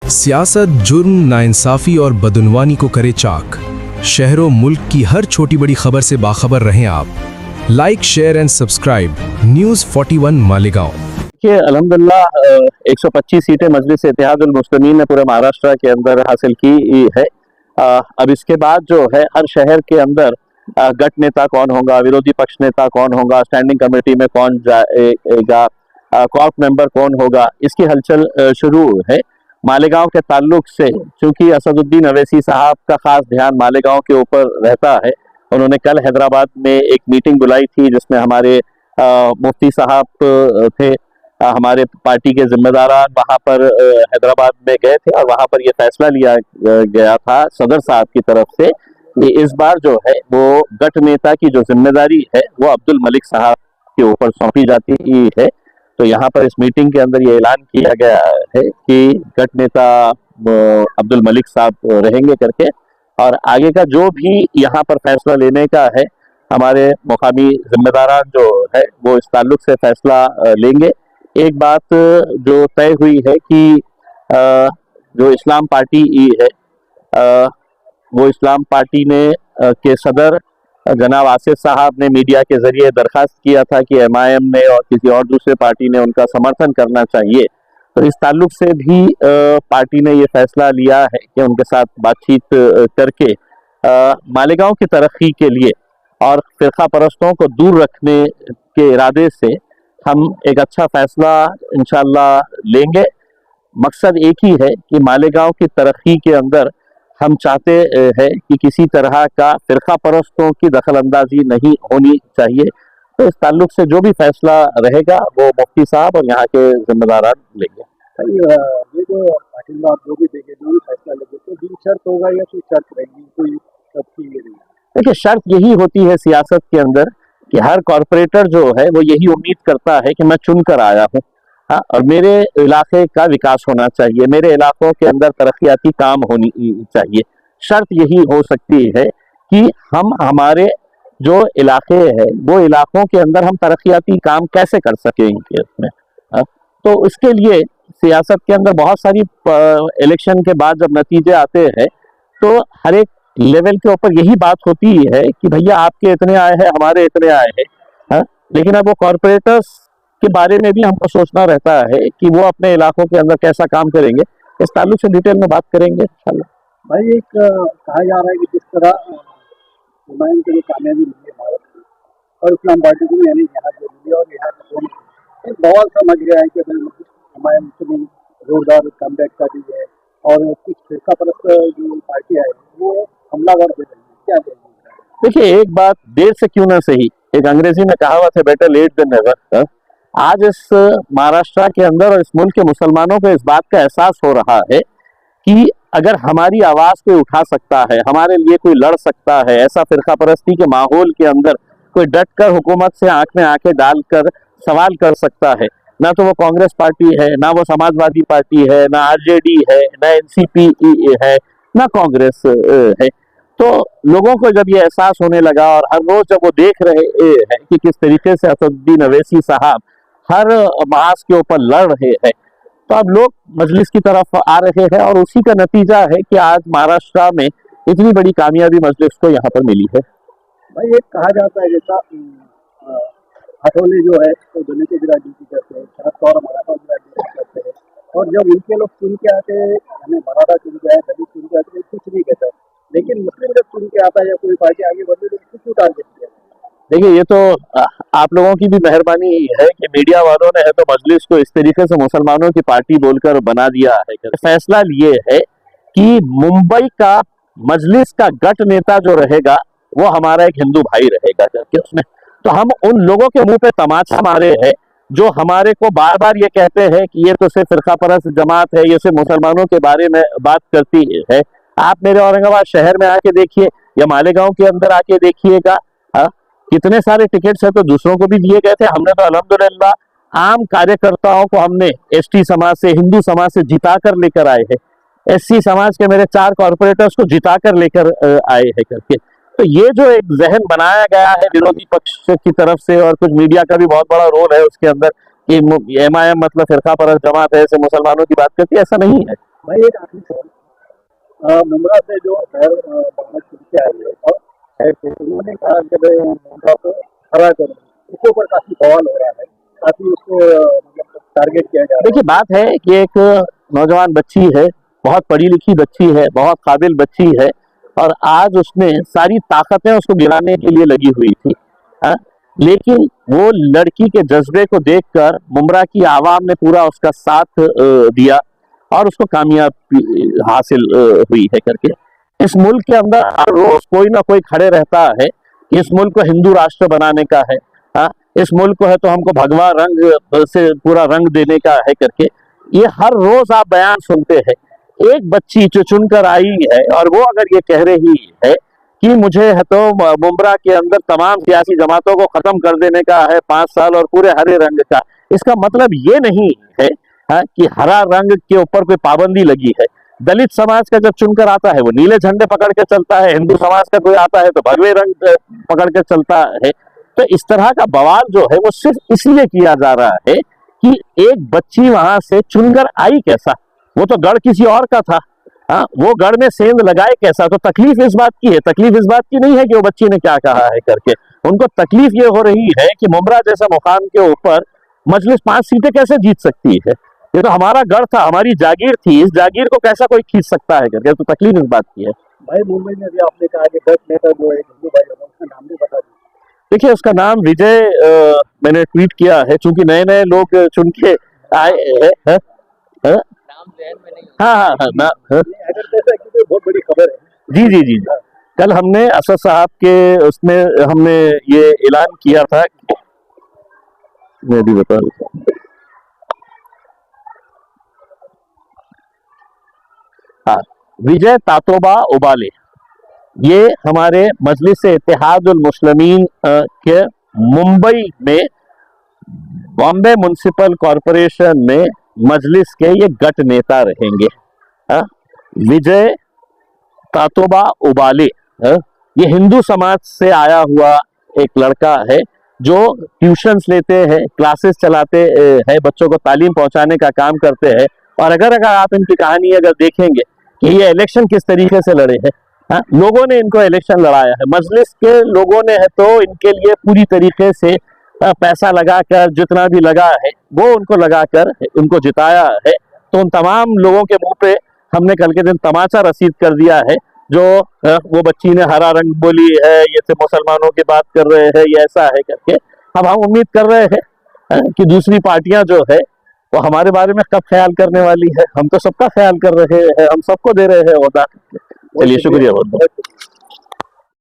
सियासत जुर्म, नाइंसाफी और बदउनवानी को करे चाक। शहरों मुल्क की हर छोटी बड़ी खबर से बाखबर रहें आप। Like, share and subscribe news 41 Malegaon. अल्हम्दुलिल्लाह 125 सीटें मजलिस इत्तेहादुल मुस्लिमीन ने पूरे महाराष्ट्र के अंदर हासिल की है। अब इसके बाद जो है हर शहर के अंदर गट नेता कौन होगा, विरोधी पक्ष नेता कौन होगा, स्टैंडिंग कमेटी में कौन जाएगा, कॉर्प मेंबर कौन होगा, इसकी हलचल शुरू है। मालेगांव के ताल्लुक से चूंकि असदुद्दीन अवैसी साहब का खास ध्यान मालेगांव के ऊपर रहता है, उन्होंने कल हैदराबाद में एक मीटिंग बुलाई थी जिसमें हमारे मुफ्ती साहब थे, हमारे पार्टी के जिम्मेदारान वहां पर हैदराबाद में गए थे और वहां पर यह फैसला लिया गया था सदर साहब की तरफ से कि इस बार जो है वो गट नेता की जो जिम्मेदारी है वो अब्दुल मलिक साहब के ऊपर सौंपी जाती है। तो यहाँ पर इस मीटिंग के अंदर ये ऐलान किया गया है कि गट नेता अब्दुल मलिक साहब रहेंगे करके, और आगे का जो भी यहाँ पर फैसला लेने का है हमारे मुकामी जिम्मेदारान जो है वो इस ताल्लुक से फैसला लेंगे। एक बात जो तय हुई है कि जो इस्लाम पार्टी है वो इस्लाम पार्टी ने के सदर जनाब आसिफ साहब ने मीडिया के जरिए दरखास्त किया था कि एमआईएम ने और किसी और दूसरे पार्टी ने उनका समर्थन करना चाहिए। तो इस ताल्लुक से भी पार्टी ने ये फैसला लिया है कि उनके साथ बातचीत करके मालेगांव की तरक्की के लिए और फिरका परस्तों को दूर रखने के इरादे से हम एक अच्छा फैसला इंशाअल्लाह लेंगे। मकसद एक ही है कि मालेगांव की तरक्की के अंदर हम चाहते हैं कि किसी तरह का फिरका परस्तों की दखल अंदाजी नहीं होनी चाहिए। तो इस ताल्लुक से जो भी फैसला रहेगा वो मुफ्ती साहब और यहाँ के जिम्मेदारान लेंगे। ये जो पाटिल जो भी देंगे, जो भी फैसला लेंगे, तो दिन शर्त होगा या कोई शर्त रहेगी? कोई शर्त की नहीं। देखिए, शर्त यही होती है सियासत के अंदर कि हर कॉरपोरेटर जो है वो यही उम्मीद करता है कि मैं चुन कर आया हूँ और मेरे इलाके का विकास होना चाहिए, मेरे इलाकों के अंदर तरक्याती काम होनी चाहिए। शर्त यही हो सकती है कि हम हमारे जो इलाके हैं वो इलाकों के अंदर हम तरक्याती काम कैसे कर सकेंगे उसमें। तो इसके लिए सियासत के अंदर बहुत सारी इलेक्शन के बाद जब नतीजे आते हैं तो हर एक लेवल के ऊपर यही बात होती है कि भैया आपके इतने आए हैं, हमारे इतने आए हैं। लेकिन अब वो कॉरपोरेटर्स के बारे में भी हमको सोचना रहता है कि वो अपने इलाकों के अंदर कैसा काम करेंगे। इस ताल्लुक से डिटेल में बात करेंगे इंशाल्लाह। भाई, एक कहा जा रहा है कि जिस तरह हुमायूं को जो कामयाबी मिली है भारत में और इस्लाम पार्टी को यानी यहाँ जो मिली और यहाँ एक बवाल समझ गया है कि हुमायूं मुस्लिम जोरदार कमबैक कर दी है और कुछ फिरका परस्त जो पार्टी है वो हमलावर हो रही है, क्या कहेंगे? देखिए, एक बात देर से क्यों ना सही, एक अंग्रेजी में कहावत है, बेटर लेट देन नेवर। आज इस महाराष्ट्र के अंदर और इस मुल्क के मुसलमानों को इस बात का एहसास हो रहा है कि अगर हमारी आवाज कोई उठा सकता है, हमारे लिए कोई लड़ सकता है, ऐसा फिरका परस्ती के माहौल के अंदर कोई डट कर हुकूमत से आंख में आंखें डालकर सवाल कर सकता है, ना तो वो कांग्रेस पार्टी है, ना वो समाजवादी पार्टी है, ना आरजेडी है, ना एनसीपी है, ना कांग्रेस है। तो लोगों को जब ये एहसास होने लगा और हर रोज जब वो देख रहे हैं कि किस तरीके से असदुद्दीन अवैसी साहब हर महाज के ऊपर लड़ रहे हैं, तो अब लोग मजलिस की तरफ आ रहे हैं और उसी का नतीजा है कि आज महाराष्ट्र में इतनी बड़ी कामयाबी मजलिस को यहाँ पर मिली है। भाई, एक कहा जाता है जैसा हटोले जो है तो दोनों की राजनीति करते हैं, शरद पवार मराठा की राजनीति करते हैं, और जब उनके लोग चुन के आते हैं, हमें मराठा चुन के आए, दलित चुन के आते हैं, कुछ नहीं कहता, लेकिन मुस्लिम जब चुन के आता है या कोई पार्टी आगे बढ़ती है तो कुछ टारगेट किया। देखिए, ये तो आप लोगों की भी मेहरबानी है कि मीडिया वालों ने है तो मजलिस को इस तरीके से मुसलमानों की पार्टी बोलकर बना दिया है। फैसला लिए है कि मुंबई का मजलिस का गट नेता जो रहेगा वो हमारा एक हिंदू भाई रहेगा करके उसमें। तो हम उन लोगों के मुंह पे तमाचा मारे हैं जो हमारे को बार बार ये कहते हैं कि ये तो सिर्फ फिरका परस्त जमात है, ये सिर्फ मुसलमानों के बारे में बात करती है। आप मेरे औरंगाबाद शहर में आके देखिए या मालेगांव के अंदर आके देखिएगा, कितने सारे टिकट्स है तो दूसरों को भी दिए गए थे। हमने तो अल्हम्दुलिल्लाह आम कार्यकर्ताओं को हमने एसटी समाज से, हिंदू समाज से जिता कर लेकर आए हैं। एससी समाज के मेरे 4 कॉर्पोरेटर्स को जिता कर लेकर आए हैं करके। तो ये जो एक जहन बनाया गया है विरोधी पक्ष की तरफ से और कुछ मीडिया का भी बहुत बड़ा रोल है उसके अंदर कि एमआईएम मतलब फिरका परस्त जमात है, ऐसे मुसलमानों की बात करती है, ऐसा नहीं है। भाई एक आखिरी सवाल, मुमरा से जो शहर बनना शुरू किया है और शहर से उन्होंने कहा कि भाई मुमरा को हरा करो, उसके ऊपर काफी सवाल हो रहा है, काफी उसको मतलब टारगेट किया जा रहा देखिए बात है कि एक नौजवान बच्ची है, बहुत पढ़ी लिखी बच्ची है, बहुत काबिल बच्ची है, और आज उसने सारी ताकतें उसको गिराने के लिए लगी हुई थी। हाँ? लेकिन वो लड़की के जज्बे को देखकर मुमरा की आवाम ने पूरा उसका साथ दिया और उसको कामयाबी हासिल हुई है करके। इस मुल्क के अंदर हर रोज कोई ना कोई खड़े रहता है कि इस मुल्क को हिंदू राष्ट्र बनाने का है, हाँ? इस मुल्क को है तो हमको भगवा रंग से पूरा रंग देने का है करके। ये हर रोज आप बयान सुनते हैं। एक बच्ची जो चुनकर आई है और वो अगर ये कह रही है कि मुझे है तो मुमरा के अंदर तमाम सियासी जमातों को खत्म कर देने का है 5 साल और पूरे हरे रंग का, इसका मतलब ये नहीं है कि हरा रंग के ऊपर कोई पाबंदी लगी है। दलित समाज का जब चुनकर आता है वो नीले झंडे पकड़ के चलता है, हिंदू समाज का कोई आता है तो भगवे रंग पकड़ के चलता है। तो इस तरह का बवाल जो है वो सिर्फ इसलिए किया जा रहा है कि एक बच्ची वहां से चुनकर आई कैसा, वो तो गढ़ किसी और का था, हाँ? वो गढ़ में सेंध लगाए कैसा। तो तकलीफ इस बात की है, तकलीफ इस बात की नहीं है कि वो बच्ची ने क्या कहा है करके। उनको तकलीफ ये हो रही है कि मुमरा जैसा मुकाम के ऊपर मजलिस 5 सीटें कैसे जीत सकती है। ये तो हमारा गढ़ था, हमारी जागीर थी, इस जागीर को कैसा कोई खींच सकता है करके। तो तकलीफ इस बात की है। भाई मुंबई में भी आपने कहा कि 10 नेता जो है हिंदू भाई होगा, उसका नाम भी बता दीजिए। देखिए उसका नाम विजय मैंने ट्वीट किया है, चूंकि नए नए लोग चुन के आए हैं। हाँ हाँ हाँ हाँ, अगर जैसा कि कोई बहुत बड़ी खबर है। जी जी जी। कल हमने असद साहब के उसमें हमने ये ऐलान किया था, मैं भी बता देता हूँ। हाँ, विजय तातोबा उबाले ये हमारे मजलिस इत्तेहादुल मुस्लिमीन के मुंबई में बॉम्बे म्युनिसिपल कॉरपोरेशन में मजलिस के ये गट नेता रहेंगे। विजय तातोबा उबाले ये हिंदू समाज से आया हुआ एक लड़का है जो ट्यूशंस लेते हैं, क्लासेस चलाते हैं, बच्चों को तालीम पहुंचाने का काम करते हैं। और अगर आप इनकी कहानी अगर देखेंगे कि ये इलेक्शन किस तरीके से लड़े हैं, लोगों ने इनको इलेक्शन लड़ाया है, मजलिस के लोगों ने है तो इनके लिए पूरी तरीके से पैसा लगाकर जितना भी लगा है वो उनको लगाकर उनको जिताया है। तो उन तमाम लोगों के मुंह पे हमने कल के दिन तमाचा रसीद कर दिया है। जो वो बच्ची ने हरा रंग बोली है, ये से मुसलमानों की बात कर रहे हैं, ये ऐसा है करके। अब हम उम्मीद कर रहे हैं कि दूसरी पार्टियां जो है वो हमारे बारे में कब ख्याल करने वाली है। हम तो सबका ख्याल कर रहे हैं, हम सबको दे रहे हैं ओहदा। चलिए शुक्रिया बहुत बहुत।